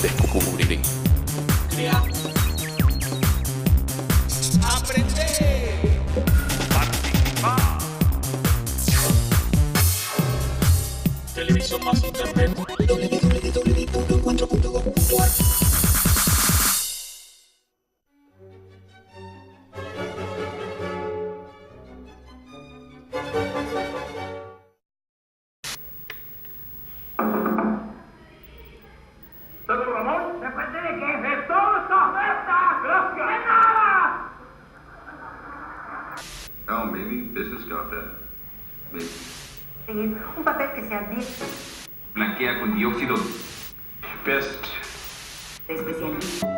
Descubrir. Crear. Aprender. Participar. Televisión más internet. www.encuentro.gov.ar. Oh, maybe business got that. Maybe. Un papel que se advierte Blanquea con dióxido. Best. de especialista.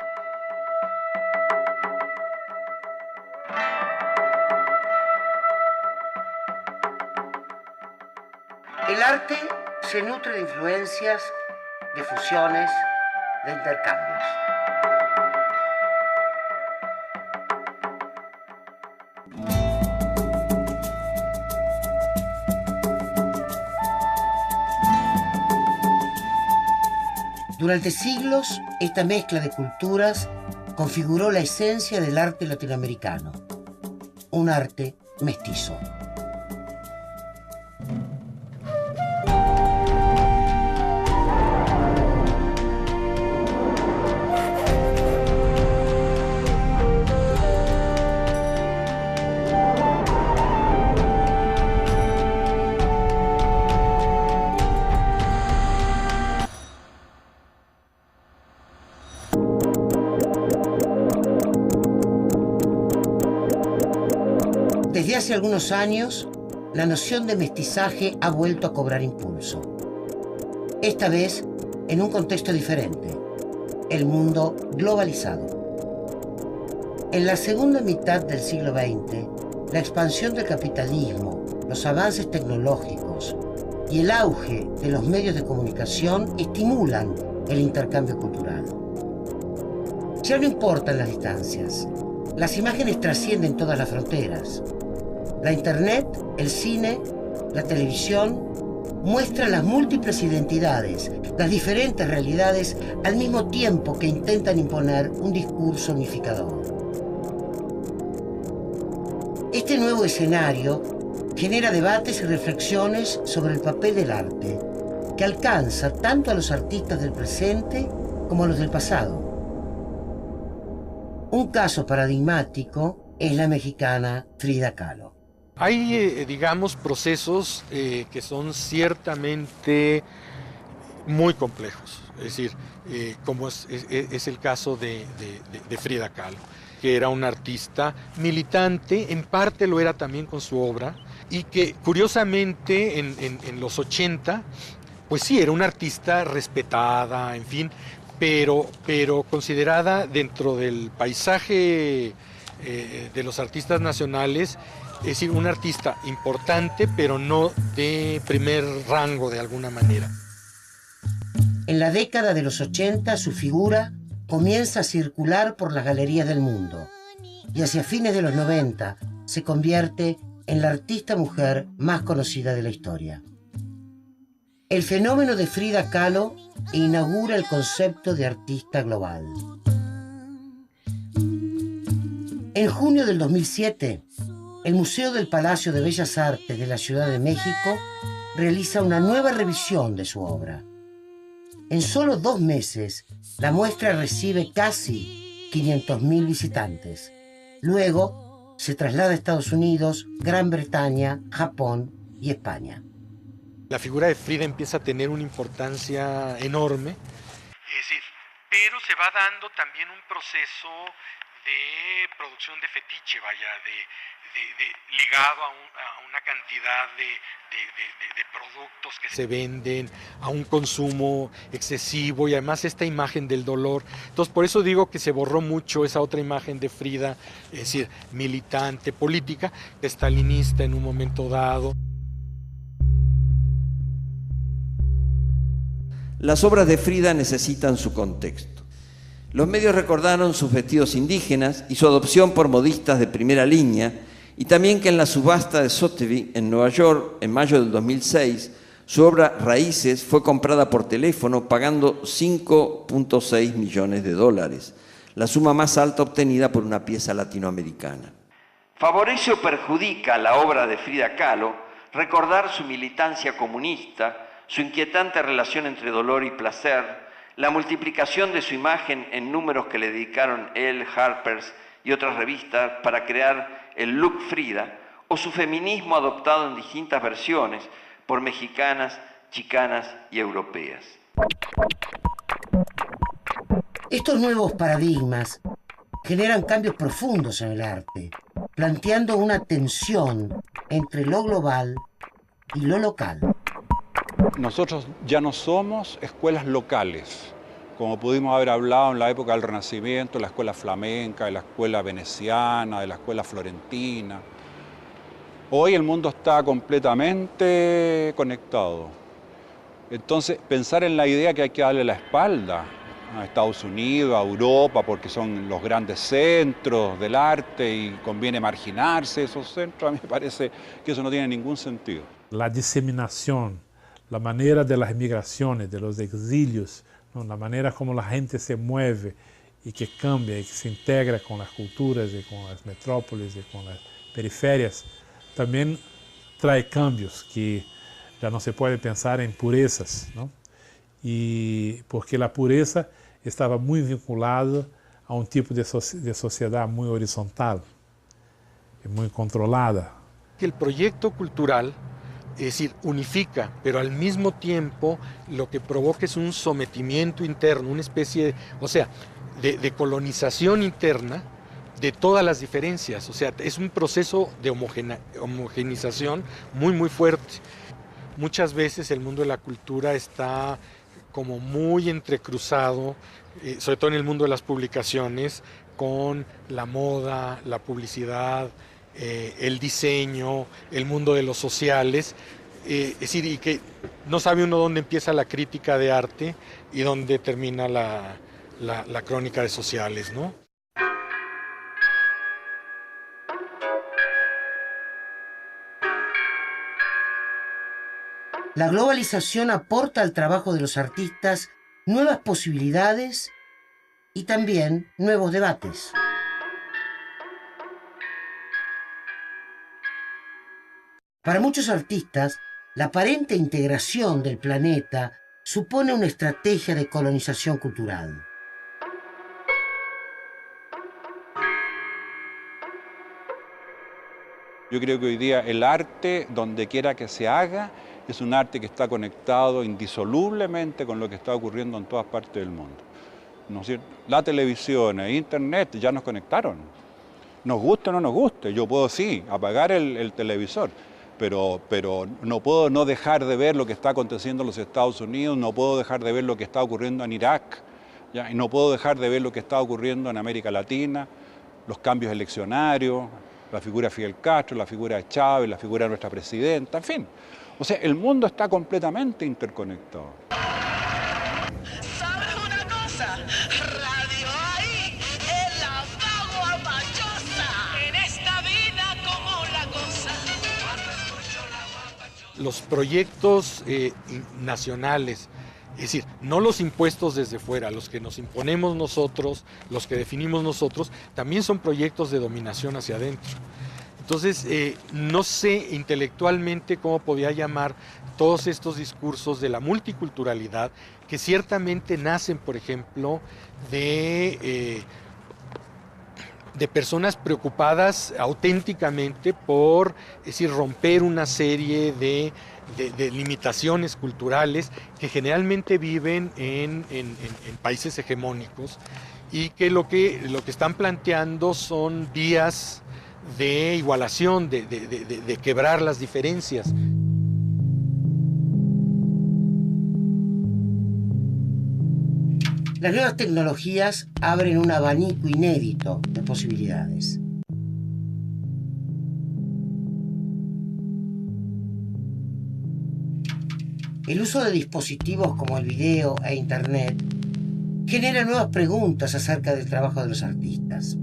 El arte se nutre de influencias, de fusiones, de intercambios. Durante siglos, esta mezcla de culturas configuró la esencia del arte latinoamericano, un arte mestizo. Desde hace algunos años, la noción de mestizaje ha vuelto a cobrar impulso. Esta vez en un contexto diferente, el mundo globalizado. En la segunda mitad del siglo XX, la expansión del capitalismo, los avances tecnológicos y el auge de los medios de comunicación estimulan el intercambio cultural. Ya no importan las distancias, las imágenes trascienden todas las fronteras. La internet, el cine, la televisión muestran las múltiples identidades, las diferentes realidades al mismo tiempo que intentan imponer un discurso unificador. Este nuevo escenario genera debates y reflexiones sobre el papel del arte, que alcanza tanto a los artistas del presente como a los del pasado. Un caso paradigmático es la mexicana Frida Kahlo. Hay, digamos, procesos que son ciertamente muy complejos, es decir, como es el caso de Frida Kahlo, que era una artista militante, en parte lo era también con su obra, y que curiosamente en los 80, pues sí, era una artista respetada, en fin, pero considerada dentro del paisaje de los artistas nacionales, es decir, un artista importante, pero no de primer rango de alguna manera. En la década de los 80, su figura comienza a circular por las galerías del mundo y hacia fines de los 90 se convierte en la artista mujer más conocida de la historia. El fenómeno de Frida Kahlo inaugura el concepto de artista global. En junio del 2007, el Museo del Palacio de Bellas Artes de la Ciudad de México realiza una nueva revisión de su obra. En solo 2 meses, la muestra recibe casi 500.000 visitantes. Luego, se traslada a Estados Unidos, Gran Bretaña, Japón y España. La figura de Frida empieza a tener una importancia enorme. Es decir, pero se va dando también un proceso de producción de fetiche, ligado a una cantidad de productos que se venden, a un consumo excesivo y además esta imagen del dolor. Entonces, por eso digo que se borró mucho esa otra imagen de Frida, es decir, militante, política, estalinista en un momento dado. Las obras de Frida necesitan su contexto. Los medios recordaron sus vestidos indígenas y su adopción por modistas de primera línea, y también que en la subasta de Sotheby's en Nueva York, en mayo del 2006, Su obra Raíces fue comprada por teléfono pagando $5.6 millones, la suma más alta obtenida por una pieza latinoamericana. ¿Favorece o perjudica la obra de Frida Kahlo recordar su militancia comunista, su inquietante relación entre dolor y placer, la multiplicación de su imagen en números que le dedicaron Elle, Harper's y otras revistas para crear el look Frida, o su feminismo adoptado en distintas versiones por mexicanas, chicanas y europeas? Estos nuevos paradigmas generan cambios profundos en el arte, planteando una tensión entre lo global y lo local. Nosotros ya no somos escuelas locales, como pudimos haber hablado en la época del Renacimiento, la escuela flamenca, de la escuela veneciana, de la escuela florentina. Hoy el mundo está completamente conectado. Entonces, pensar en la idea que hay que darle la espalda a Estados Unidos, a Europa, porque son los grandes centros del arte y conviene marginarse esos centros, a mí me parece que eso no tiene ningún sentido. La diseminación, la manera de las migraciones, de los exilios, ¿no? La manera como la gente se mueve y que cambia y que se integra con las culturas y con las metrópolis y con las periferias, también trae cambios que ya no se puede pensar en purezas, ¿no? Y porque la pureza estaba muy vinculada a un tipo de sociedad muy horizontal y muy controlada. El proyecto cultural, es decir, unifica, pero al mismo tiempo lo que provoca es un sometimiento interno, una especie, de colonización interna de todas las diferencias. O sea, es un proceso de homogenización muy, muy fuerte. Muchas veces el mundo de la cultura está como muy entrecruzado, sobre todo en el mundo de las publicaciones, con la moda, la publicidad, el diseño, el mundo de los sociales, es decir, y que no sabe uno dónde empieza la crítica de arte y dónde termina la crónica de sociales, ¿no? La globalización aporta al trabajo de los artistas nuevas posibilidades y también nuevos debates. Para muchos artistas, la aparente integración del planeta supone una estrategia de colonización cultural. Yo creo que hoy día el arte, donde quiera que se haga, es un arte que está conectado indisolublemente con lo que está ocurriendo en todas partes del mundo. ¿No es cierto? La televisión e internet ya nos conectaron. Nos guste o no nos guste, yo puedo sí apagar el televisor, pero no puedo no dejar de ver lo que está aconteciendo en los Estados Unidos, no puedo dejar de ver lo que está ocurriendo en Irak, ¿ya? Y no puedo dejar de ver lo que está ocurriendo en América Latina, los cambios eleccionarios, la figura de Fidel Castro, la figura de Chávez, la figura de nuestra presidenta, en fin. O sea, el mundo está completamente interconectado. ¿Sabes una cosa? Radio ahí es la vagua machosa. En esta vida como la cosa. Cuando escucho la guapachosa. Los proyectos nacionales, es decir, no los impuestos desde fuera, los que nos imponemos nosotros, los que definimos nosotros, también son proyectos de dominación hacia adentro. Entonces, no sé intelectualmente cómo podía llamar todos estos discursos de la multiculturalidad, que ciertamente nacen, por ejemplo, de personas preocupadas auténticamente por, es decir, romper una serie de limitaciones culturales que generalmente viven en países hegemónicos y que lo que están planteando son vías de igualación, de quebrar las diferencias. Las nuevas tecnologías abren un abanico inédito de posibilidades. El uso de dispositivos como el video e internet genera nuevas preguntas acerca del trabajo de los artistas.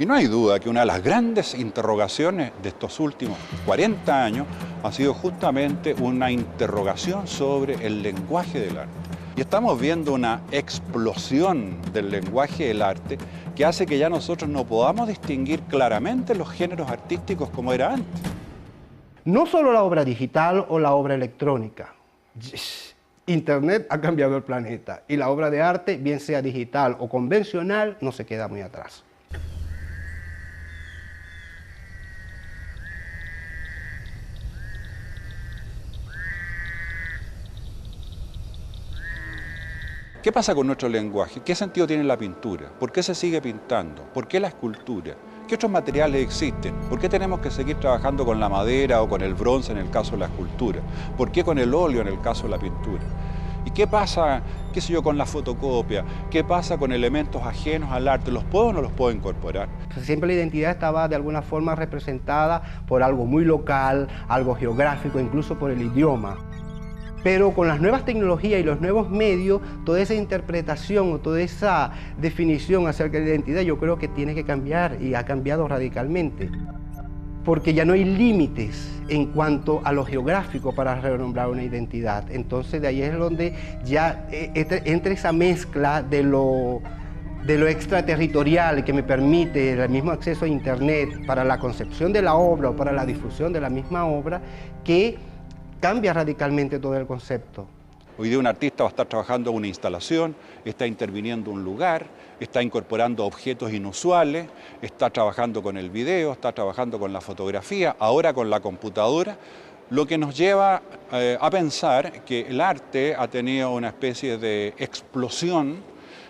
Y no hay duda que una de las grandes interrogaciones de estos últimos 40 años ha sido justamente una interrogación sobre el lenguaje del arte. Y estamos viendo una explosión del lenguaje del arte que hace que ya nosotros no podamos distinguir claramente los géneros artísticos como era antes. No solo la obra digital o la obra electrónica. Internet ha cambiado el planeta y la obra de arte, bien sea digital o convencional, no se queda muy atrás. ¿Qué pasa con nuestro lenguaje? ¿Qué sentido tiene la pintura? ¿Por qué se sigue pintando? ¿Por qué la escultura? ¿Qué otros materiales existen? ¿Por qué tenemos que seguir trabajando con la madera o con el bronce en el caso de la escultura? ¿Por qué con el óleo en el caso de la pintura? ¿Y qué pasa, qué sé yo, con la fotocopia? ¿Qué pasa con elementos ajenos al arte? ¿Los puedo o no los puedo incorporar? Siempre la identidad estaba de alguna forma representada por algo muy local, algo geográfico, incluso por el idioma. Pero con las nuevas tecnologías y los nuevos medios, toda esa interpretación o toda esa definición acerca de la identidad yo creo que tiene que cambiar y ha cambiado radicalmente. Porque ya no hay límites en cuanto a lo geográfico para renombrar una identidad. Entonces de ahí es donde ya entra esa mezcla de lo extraterritorial que me permite el mismo acceso a Internet para la concepción de la obra o para la difusión de la misma obra, que cambia radicalmente todo el concepto. Hoy día un artista va a estar trabajando en una instalación, está interviniendo un lugar, está incorporando objetos inusuales, está trabajando con el video, está trabajando con la fotografía, ahora con la computadora, lo que nos lleva a pensar que el arte ha tenido una especie de explosión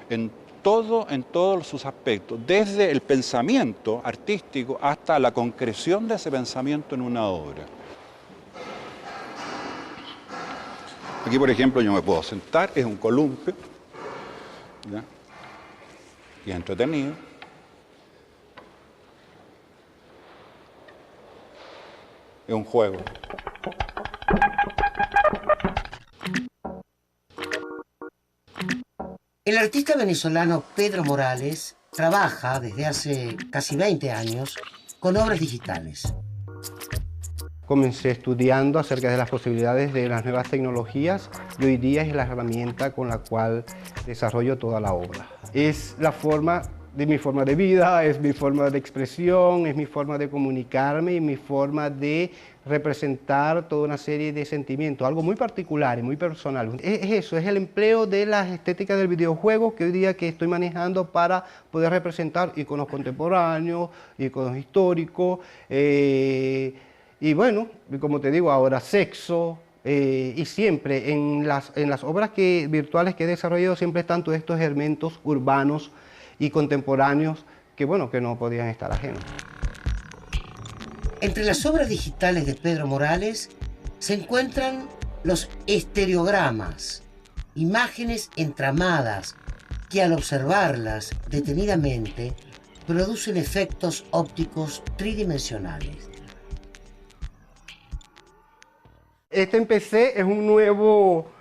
en todos sus aspectos, desde el pensamiento artístico hasta la concreción de ese pensamiento en una obra. Aquí, por ejemplo, yo me puedo sentar, es un columpio, ¿ya? Y es entretenido. Es un juego. El artista venezolano Pedro Morales trabaja desde hace casi 20 años con obras digitales. Comencé estudiando acerca de las posibilidades de las nuevas tecnologías y hoy día es la herramienta con la cual desarrollo toda la obra. Es la forma de mi forma de vida, es mi forma de expresión, es mi forma de comunicarme y mi forma de representar toda una serie de sentimientos, algo muy particular y muy personal. Es eso, es el empleo de las estéticas del videojuego que hoy día que estoy manejando para poder representar iconos contemporáneos, iconos históricos, y bueno, como te digo ahora, sexo, y siempre en las obras virtuales que he desarrollado siempre están todos estos elementos urbanos y contemporáneos que, bueno, que no podían estar ajenos. Entre las obras digitales de Pedro Morales se encuentran los estereogramas, imágenes entramadas que al observarlas detenidamente producen efectos ópticos tridimensionales. Este PC es un nuevo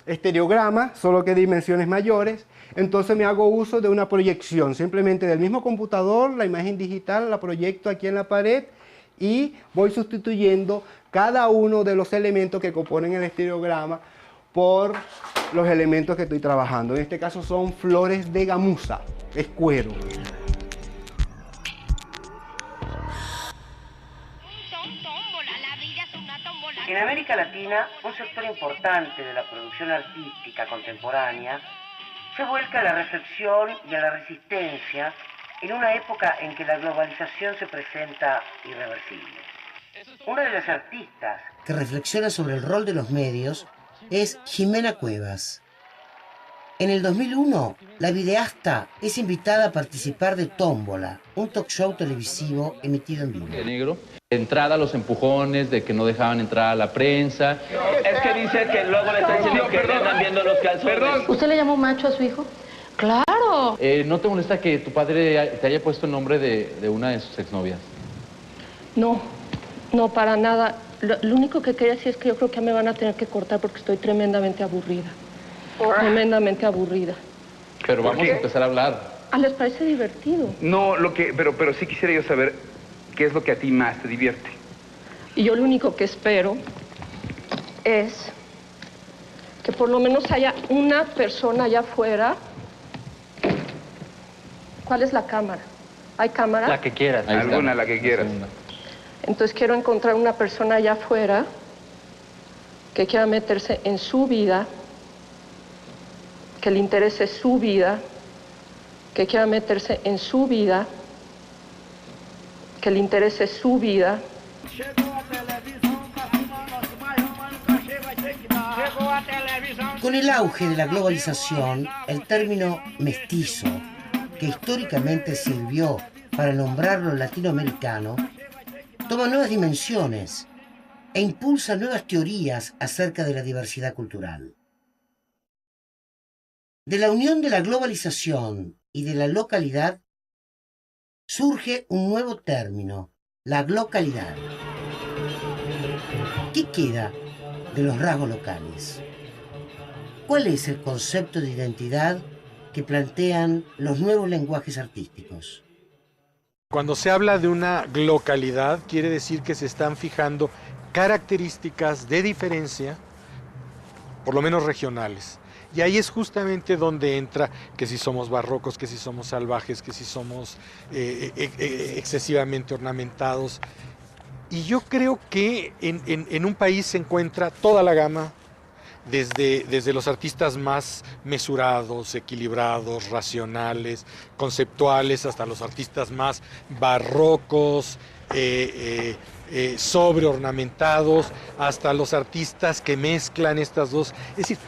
estereograma, solo que de dimensiones mayores. Entonces me hago uso de una proyección, simplemente del mismo computador, la imagen digital la proyecto aquí en la pared y voy sustituyendo cada uno de los elementos que componen el estereograma por los elementos que estoy trabajando. En este caso son flores de gamuza, es cuero. En América Latina, un sector importante de la producción artística contemporánea se vuelca a la reflexión y a la resistencia en una época en que la globalización se presenta irreversible. Una de las artistas que reflexiona sobre el rol de los medios es Jimena Cuevas. En el 2001, la videasta es invitada a participar de Tómbola, un talk show televisivo emitido en vivo. Negro. De entrada, los empujones de que no dejaban entrar a la prensa. Es que dice que luego le está diciendo que le andan viendo los calzones. ¿Usted le llamó macho a su hijo? ¡Claro! ¿No te molesta que tu padre te haya puesto el nombre de una de sus exnovias? No, no, para nada. Lo único que quería decir es que yo creo que me van a tener que cortar porque estoy tremendamente aburrida. Tremendamente aburrida. Pero vamos a empezar a hablar. ¿Les parece divertido? No, pero sí quisiera yo saber qué es lo que a ti más te divierte. Y yo lo único que espero es que por lo menos haya una persona allá afuera. ¿Cuál es la cámara? ¿Hay cámara? La que quieras. Alguna, la que quieras. Entonces quiero encontrar una persona allá afuera que quiera meterse en su vida, que le interese su vida, que quiera meterse en su vida, que le interese su vida. Con el auge de la globalización, el término mestizo, que históricamente sirvió para nombrarlo latinoamericano, toma nuevas dimensiones e impulsa nuevas teorías acerca de la diversidad cultural. De la unión de la globalización y de la localidad surge un nuevo término, la glocalidad. ¿Qué queda de los rasgos locales? ¿Cuál es el concepto de identidad que plantean los nuevos lenguajes artísticos? Cuando se habla de una localidad, quiere decir que se están fijando características de diferencia, por lo menos regionales. Y ahí es justamente donde entra que si somos barrocos, que si somos salvajes, que si somos excesivamente ornamentados. Y yo creo que en un país se encuentra toda la gama, desde los artistas más mesurados, equilibrados, racionales, conceptuales, hasta los artistas más barrocos, sobreornamentados, hasta los artistas que mezclan estas dos. Es decir,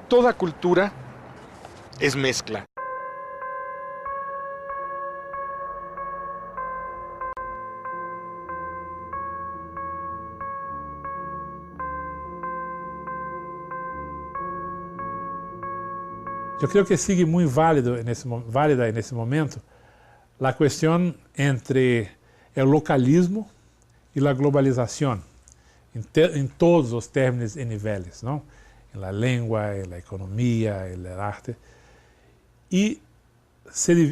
toda cultura es mezcla. Yo creo que sigue muy válida en ese momento la cuestión entre el localismo y la globalización, en todos los términos y niveles, ¿no? En la lengua, en la economía, en el arte. Y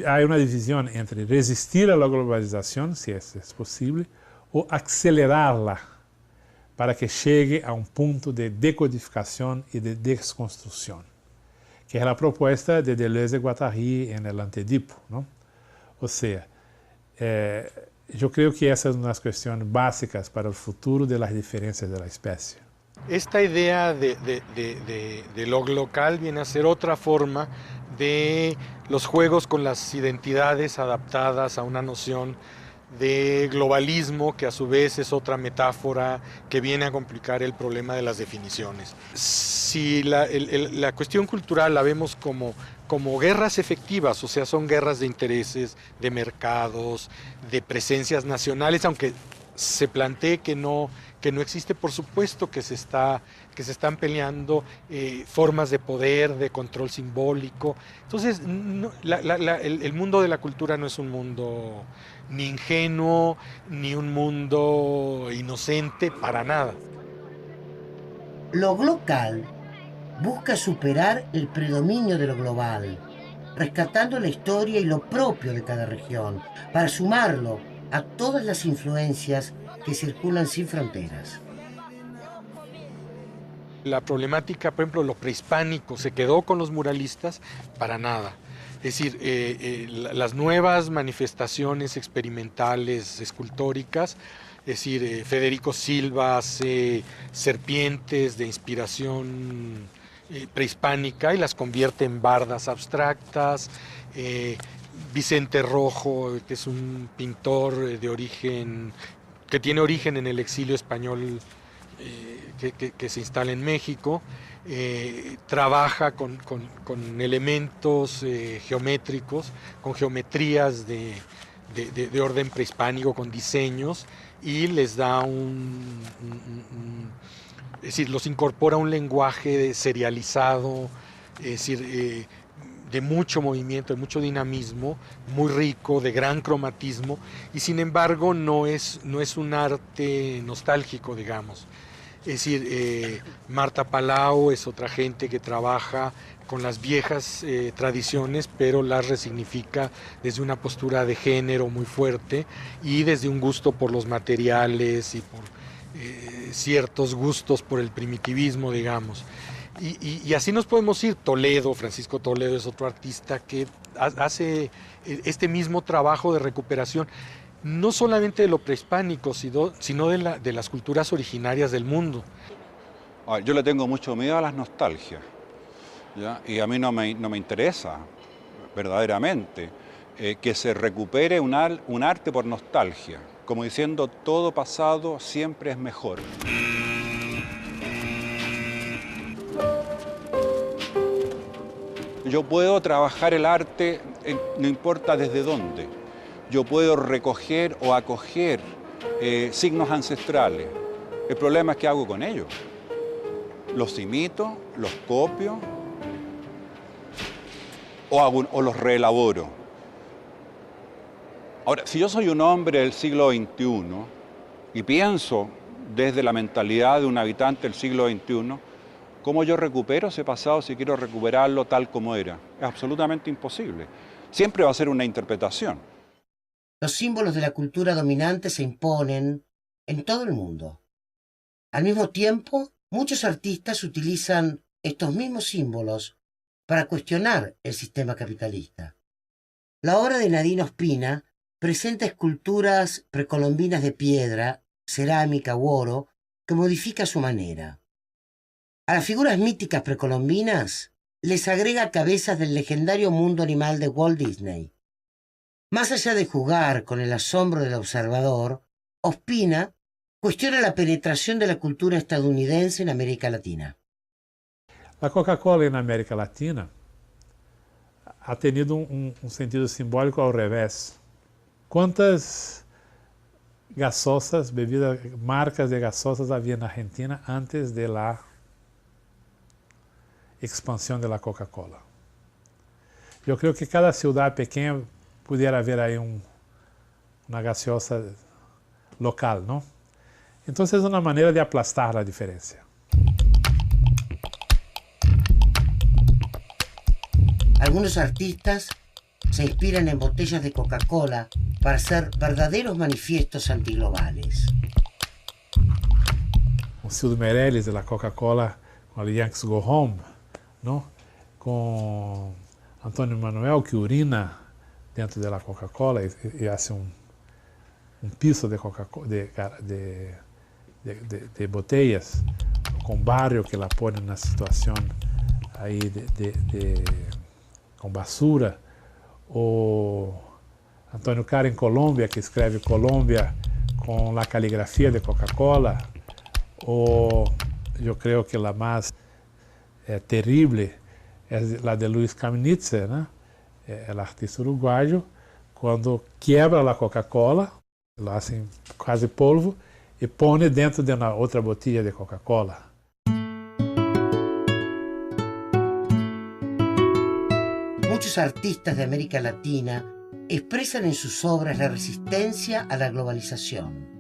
hay una división entre resistir a la globalización, si es posible, o acelerarla para que llegue a un punto de decodificación y de desconstrucción, que es la propuesta de Deleuze y Guattari en el Antedipo, ¿no? O sea, yo creo que esa es una de las cuestiones básicas para el futuro de las diferencias de la especie. Esta idea de lo local viene a ser otra forma de los juegos con las identidades adaptadas a una noción de globalismo, que a su vez es otra metáfora que viene a complicar el problema de las definiciones. Si la cuestión cultural la vemos como guerras efectivas, o sea, son guerras de intereses, de mercados, de presencias nacionales, aunque se plantee que no existe, por supuesto que se están peleando formas de poder, de control simbólico. Entonces, el mundo de la cultura no es un mundo ni ingenuo, ni un mundo inocente, para nada. Lo local busca superar el predominio de lo global, rescatando la historia y lo propio de cada región, para sumarlo a todas las influencias que circulan sin fronteras. La problemática, por ejemplo, lo prehispánico, ¿se quedó con los muralistas? Para nada. Es decir, las nuevas manifestaciones experimentales, escultóricas, es decir, Federico Silva hace serpientes de inspiración prehispánica y las convierte en bardas abstractas. Vicente Rojo, que es un pintor de origen, que tiene origen en el exilio español, que se instala en México, trabaja con elementos geométricos, con geometrías de orden prehispánico, con diseños, y les da es decir, los incorpora a un lenguaje serializado, es decir, de mucho movimiento, de mucho dinamismo, muy rico, de gran cromatismo, y sin embargo no es un arte nostálgico, digamos. Es decir, Marta Palau es otra gente que trabaja con las viejas tradiciones, pero las resignifica desde una postura de género muy fuerte y desde un gusto por los materiales y por ciertos gustos por el primitivismo, digamos. Y así nos podemos ir. Toledo, Francisco Toledo es otro artista que hace este mismo trabajo de recuperación, no solamente de lo prehispánico, sino de las culturas originarias del mundo. Yo le tengo mucho miedo a las nostalgias, ¿ya? Y a mí no me interesa, verdaderamente, que se recupere un arte por nostalgia, como diciendo todo pasado siempre es mejor. Yo puedo trabajar el arte, no importa desde dónde. Yo puedo recoger o acoger signos ancestrales. El problema es qué hago con ellos. ¿Los imito, los copio o los reelaboro? Ahora, si yo soy un hombre del siglo XXI y pienso desde la mentalidad de un habitante del siglo XXI, ¿cómo yo recupero ese pasado si quiero recuperarlo tal como era? Es absolutamente imposible. Siempre va a ser una interpretación. Los símbolos de la cultura dominante se imponen en todo el mundo. Al mismo tiempo, muchos artistas utilizan estos mismos símbolos para cuestionar el sistema capitalista. La obra de Nadine Ospina presenta esculturas precolombinas de piedra, cerámica u oro que modifica a su manera. A las figuras míticas precolombinas les agrega cabezas del legendario mundo animal de Walt Disney. Más allá de jugar con el asombro del observador, Ospina cuestiona la penetración de la cultura estadounidense en América Latina. La Coca-Cola en América Latina ha tenido un sentido simbólico al revés. ¿Cuántas gasosas, bebidas, marcas de gasosas había en Argentina antes de la expansión de la Coca-Cola? Yo creo que cada ciudad pequeña pudiera haber ahí una gaseosa local, ¿no? Entonces es una manera de aplastar la diferencia. Algunos artistas se inspiran en botellas de Coca-Cola para hacer verdaderos manifiestos antiglobales. O Cildo Meirelles de la Coca-Cola con el Yankees Go Home, ¿no? Con Antônio Manuel que urina dentro de la Coca-Cola y hace un piso de Coca-Cola, de botellas, con Barrio que la pone en una situación ahí con basura, o Antônio Cara en Colombia que escreve Colombia con la caligrafía de Coca-Cola, o yo creo que la más terrible es la de Luis Caminitzer, ¿no? El artista uruguayo, cuando quiebra la Coca-Cola, lo hace casi polvo y pone dentro de una otra botella de Coca-Cola. Muchos artistas de América Latina expresan en sus obras la resistencia a la globalización.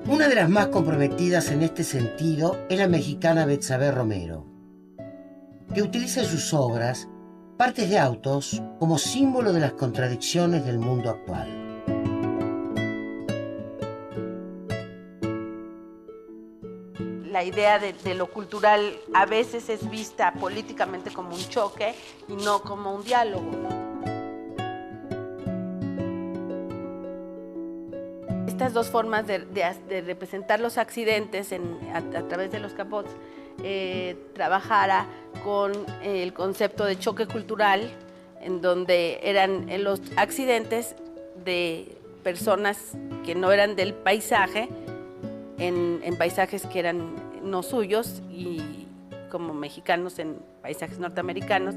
Una de las más comprometidas en este sentido es la mexicana Betsabe Romero, que utiliza en sus obras partes de autos como símbolo de las contradicciones del mundo actual. La idea de lo cultural a veces es vista políticamente como un choque y no como un diálogo, ¿no? Estas dos formas de representar los accidentes a través de los capots trabajara con el concepto de choque cultural, en donde eran los accidentes de personas que no eran del paisaje, en paisajes que eran no suyos y como mexicanos en paisajes norteamericanos.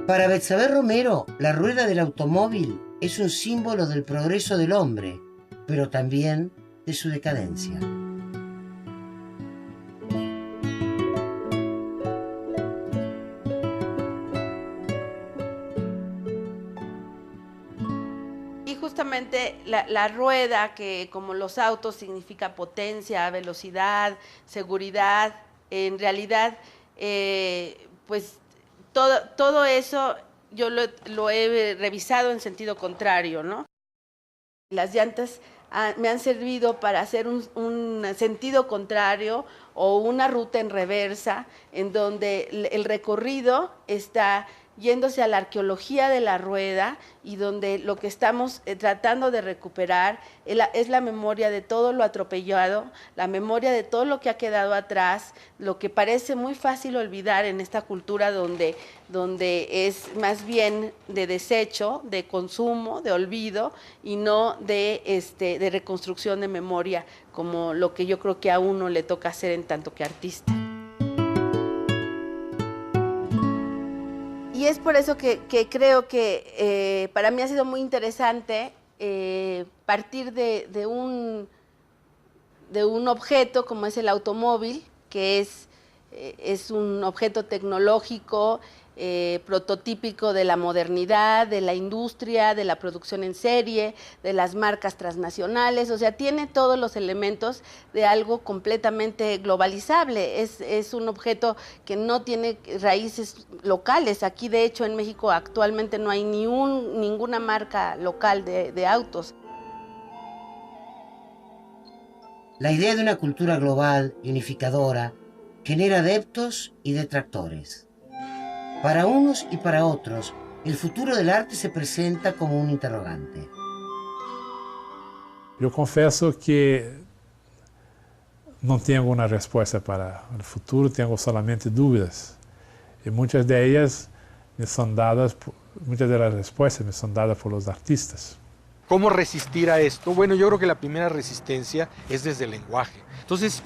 Para Betsabe Romero, la rueda del automóvil es un símbolo del progreso del hombre, pero también de su decadencia. Y justamente la rueda, que como los autos significa potencia, velocidad, seguridad, en realidad, pues todo eso yo lo he revisado en sentido contrario, ¿no? Las llantas me han servido para hacer un sentido contrario o una ruta en reversa, en donde el recorrido está yéndose a la arqueología de la rueda y donde lo que estamos tratando de recuperar es la memoria de todo lo atropellado, la memoria de todo lo que ha quedado atrás, lo que parece muy fácil olvidar en esta cultura donde es más bien de desecho, de consumo, de olvido y no de reconstrucción de memoria, como lo que yo creo que a uno le toca hacer en tanto que artista. Y es por eso que creo que para mí ha sido muy interesante partir de un objeto como es el automóvil, que es un objeto tecnológico, prototípico de la modernidad, de la industria, de la producción en serie, de las marcas transnacionales, o sea, tiene todos los elementos de algo completamente globalizable. Es un objeto que no tiene raíces locales. Aquí, de hecho, en México actualmente no hay ninguna marca local de autos. La idea de una cultura global y unificadora genera adeptos y detractores. Para unos y para otros, el futuro del arte se presenta como un interrogante. Yo confieso que no tengo una respuesta para el futuro, tengo solamente dudas. Y muchas de ellas me son dadas, muchas de las respuestas me son dadas por los artistas. ¿Cómo resistir a esto? Bueno, yo creo que la primera resistencia es desde el lenguaje. Entonces,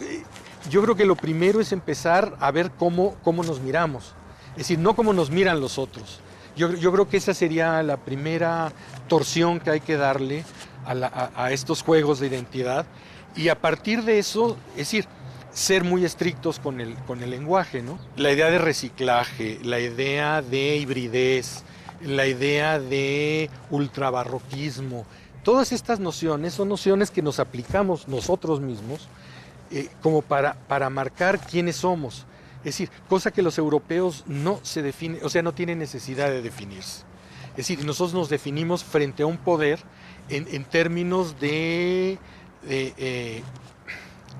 yo creo que lo primero es empezar a ver cómo nos miramos. Es decir, no cómo nos miran los otros. Yo creo que esa sería la primera torsión que hay que darle a estos juegos de identidad. Y a partir de eso, es decir, ser muy estrictos con el lenguaje, ¿no? La idea de reciclaje, la idea de hibridez, la idea de ultrabarroquismo, todas estas nociones son nociones que nos aplicamos nosotros mismos como para marcar quiénes somos. Es decir, cosa que los europeos no se definen, o sea, no tienen necesidad de definirse. Es decir, nosotros nos definimos frente a un poder en términos de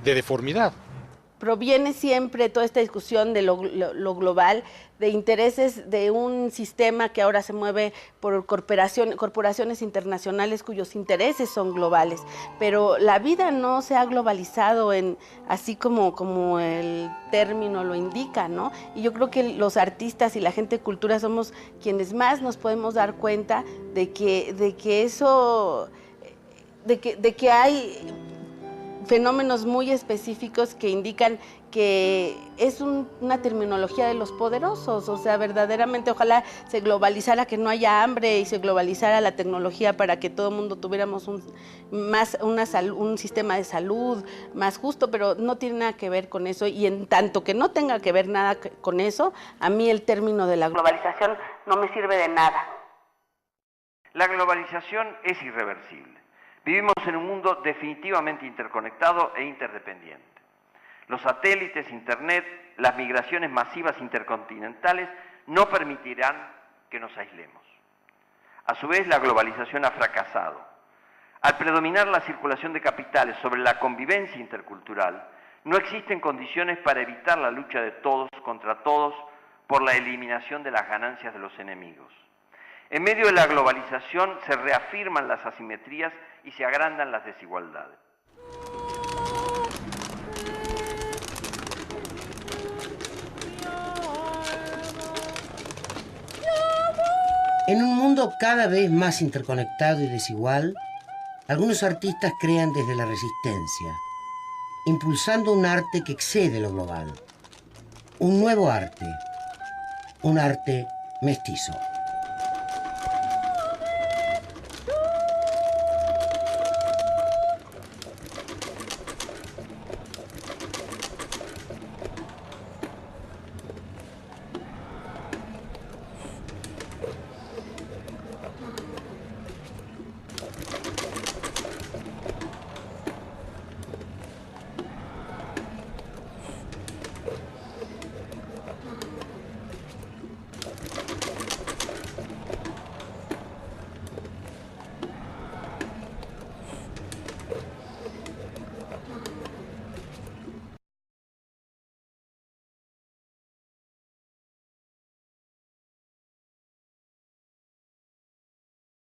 deformidad. Proviene siempre toda esta discusión de lo global, de intereses de un sistema que ahora se mueve por corporaciones internacionales cuyos intereses son globales, pero la vida no se ha globalizado así como el término lo indica, ¿no? Y yo creo que los artistas y la gente de cultura somos quienes más nos podemos dar cuenta de que hay fenómenos muy específicos que indican que es una terminología de los poderosos, o sea, verdaderamente ojalá se globalizara, que no haya hambre y se globalizara la tecnología para que todo el mundo tuviéramos un sistema de salud más justo, pero no tiene nada que ver con eso, y en tanto que no tenga que ver nada con eso, a mí el término de la globalización no me sirve de nada. La globalización es irreversible. Vivimos en un mundo definitivamente interconectado e interdependiente. Los satélites, Internet, las migraciones masivas intercontinentales no permitirán que nos aislemos. A su vez, la globalización ha fracasado. Al predominar la circulación de capitales sobre la convivencia intercultural, no existen condiciones para evitar la lucha de todos contra todos por la eliminación de las ganancias de los enemigos. En medio de la globalización se reafirman las asimetrías y se agrandan las desigualdades. En un mundo cada vez más interconectado y desigual, algunos artistas crean desde la resistencia, impulsando un arte que excede lo global. Un nuevo arte, un arte mestizo.